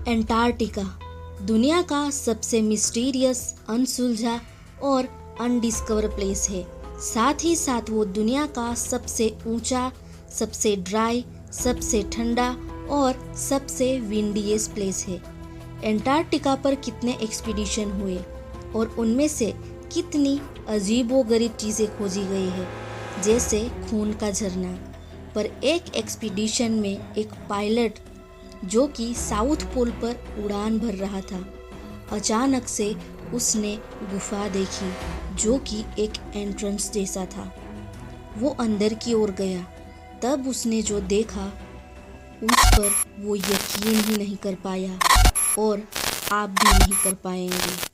Antarctica दुनिया का सबसे मिस्टीरियस, अनसुलझा और अनडिस्कवर प्लेस है। साथ ही साथ वो दुनिया का सबसे ऊंचा, सबसे ड्राई, सबसे ठंडा और सबसे विंडीएस्ट प्लेस है। एंटार्क्टिका पर कितने एक्सपीडिशन हुए और उनमें से कितनी अजीबोगरीब चीज़ें खोजी गई है, जैसे खून का झरना। पर एक एक्सपीडिशन में एक पायलट जो कि साउथ पोल पर उड़ान भर रहा था, अचानक से उसने गुफा देखी जो कि एक एंट्रेंस जैसा था। वो अंदर की ओर गया, तब उसने जो देखा उस पर वो यकीन ही नहीं कर पाया और आप भी नहीं कर पाएंगे।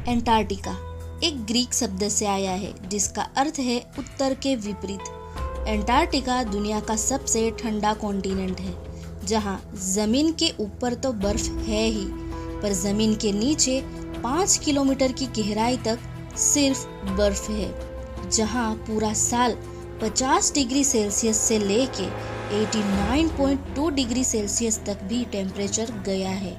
एंटार्क्टिका एक ग्रीक शब्द से आया है जिसका अर्थ है उत्तर के विपरीत। एंटार्क्टिका दुनिया का सबसे ठंडा कॉन्टिनेंट है, जहां जमीन के ऊपर तो बर्फ है ही, पर जमीन के नीचे 5 किलोमीटर की गहराई तक सिर्फ बर्फ है। जहां पूरा साल 50 डिग्री सेल्सियस से लेके 89.2 डिग्री सेल्सियस तक भी टेम्परेचर गया है।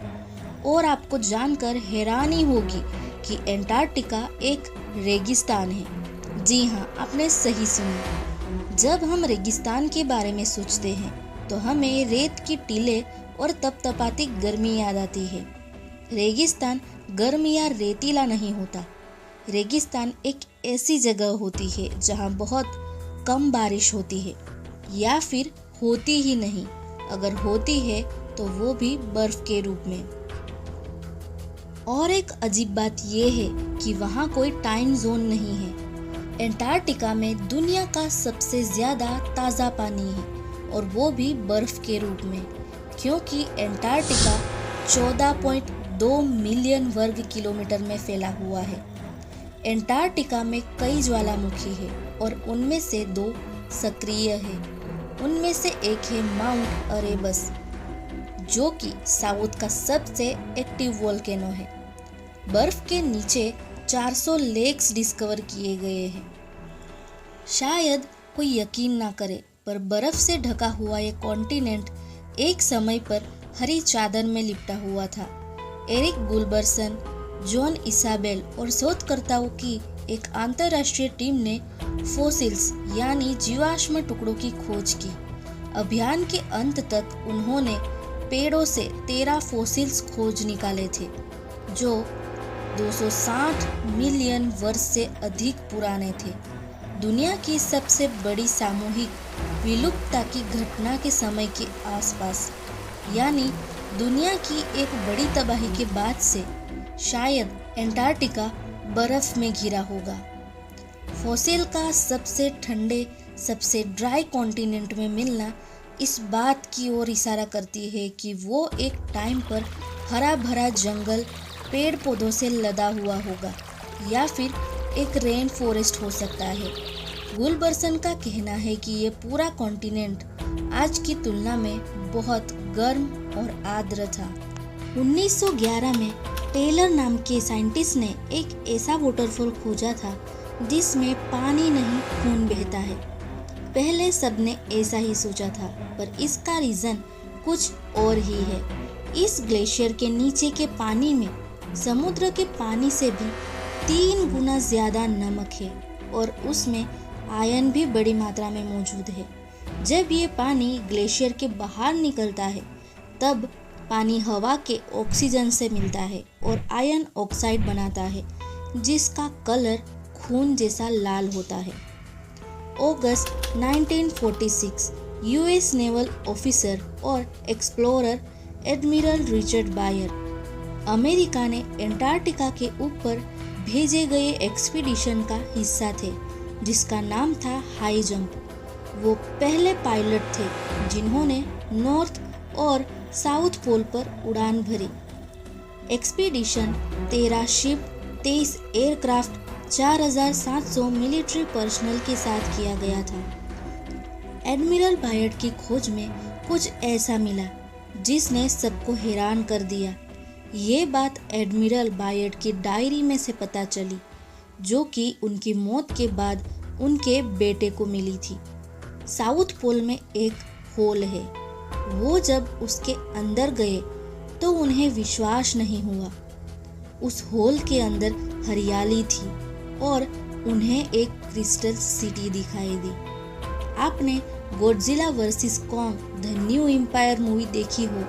और आपको जानकर हैरानी होगी कि एंटार्क्टिका एक रेगिस्तान है। जी हाँ, आपने सही सुना। जब हम रेगिस्तान के बारे में सोचते हैं तो हमें रेत की टीले और तपतपाती गर्मी याद आती है। रेगिस्तान गर्म या रेतीला नहीं होता। रेगिस्तान एक ऐसी जगह होती है जहाँ बहुत कम बारिश होती है या फिर होती ही नहीं। अगर होती है तो वो भी बर्फ के रूप में। और एक अजीब बात यह है कि वहाँ कोई टाइम जोन नहीं है। एंटार्क्टिका में दुनिया का सबसे ज्यादा ताज़ा पानी है और वो भी बर्फ के रूप में, क्योंकि एंटार्क्टिका 14.2 मिलियन वर्ग किलोमीटर में फैला हुआ है। एंटार्क्टिका में कई ज्वालामुखी है और उनमें से 2 सक्रिय है। उनमें से एक है माउंट अरेबस, जो कि साउथ का सबसे एक्टिव वोल्केनो है। बर्फ के नीचे 400 लेक्स डिस्कवर किए गए हैं। शायद कोई यकीन ना करे, पर बर्फ से ढका हुआ ये कॉन्टिनेंट एक समय पर हरी चादर में लिपटा हुआ था। एरिक गुलबर्सन, जॉन इसाबेल और शोधकर्ताओं की एक अंतर्राष्ट्रीय टीम ने फोसिल्स यानी जीवाश्म टुकड़ों की खोज की। अभियान के अंत तक उन्होंने पेड़ों से 13 फोसिल्स खोज निकाले थे, जो 260 मिलियन वर्ष से अधिक पुराने थे। दुनिया की सबसे बड़ी सामूहिक विलुप्तता की घटना के समय के आसपास, यानी दुनिया की एक बड़ी तबाही के बाद से शायद एंटार्क्टिका बर्फ में घिरा होगा। फॉसिल का सबसे ठंडे, सबसे ड्राई कॉन्टिनेंट में मिलना इस बात की ओर इशारा करती है कि वो एक टाइम पर हरा भरा जंगल, पेड़ पौधों से लदा हुआ होगा या फिर एक रेन फॉरेस्ट हो सकता है। गुलबर्सन का कहना है कि ये पूरा कॉन्टिनेंट आज की तुलना में बहुत गर्म और आर्द्र था। 1911 में टेलर नाम के साइंटिस्ट ने एक ऐसा वाटरफॉल खोजा था जिसमें पानी नहीं, खून बहता है। पहले सबने ऐसा ही सोचा था, पर इसका रीजन कुछ और ही है। इस ग्लेशियर के नीचे के पानी में समुद्र के पानी से भी 3 गुना ज्यादा नमक है और उसमें आयरन भी बड़ी मात्रा में मौजूद है। जब ये पानी ग्लेशियर के बाहर निकलता है, तब पानी हवा के ऑक्सीजन से मिलता है और आयरन ऑक्साइड बनाता है, जिसका कलर खून जैसा लाल होता है। अगस्त 1946 यूएस नेवल ऑफिसर और explorer admiral Richard Byrd America ने एंटार्क्टिका के ऊपर भेजे गए एक्सपीडिशन का हिस्सा थे, जिसका नाम था हाई जंप। वो पहले पायलट थे जिन्होंने नॉर्थ और साउथ पोल पर उड़ान भरी। Expedition 13 ship, 23 aircraft, 4700 military personnel के साथ किया गया था। एडमिरल बायड की खोज में कुछ ऐसा मिला जिसने सबको हैरान कर दिया। ये बात एडमिरल बायड की डायरी में से पता चली, जो कि उनकी मौत के बाद उनके बेटे को मिली थी। साउथ पोल में एक होल है। वो जब उसके अंदर गए तो उन्हें विश्वास नहीं हुआ। उस होल के अंदर हरियाली थी और उन्हें एक क्रिस्टल सिटी दिखाई दी। आपने Godzilla versus Kong the new empire movie देखी हो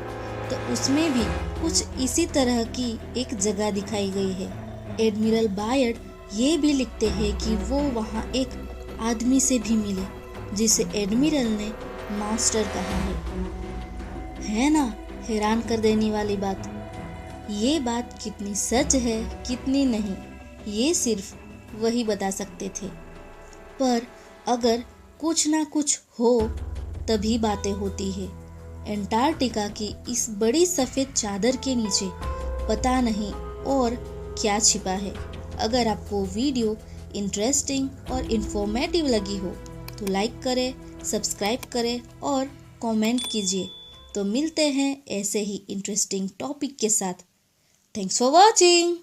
तो उसमें भी कुछ इसी तरह की एक जगह दिखाई गई है। एडमिरल बायड ये भी लिखते हैं कि वो वहाँ एक आदमी से भी मिले जिसे एडमिरल ने मास्टर कहा है ना हैरान कर देने वाली बात। ये बात कितनी सच है कितनी नहीं, ये सिर्फ वही बता सकते थे। पर अगर कुछ ना कुछ हो तभी बातें होती है। एंटार्क्टिका की इस बड़ी सफ़ेद चादर के नीचे पता नहीं और क्या छिपा है। अगर आपको वीडियो इंटरेस्टिंग और इन्फॉर्मेटिव लगी हो तो लाइक करें, सब्सक्राइब करें और कमेंट कीजिए। तो मिलते हैं ऐसे ही इंटरेस्टिंग टॉपिक के साथ। Thanks for watching.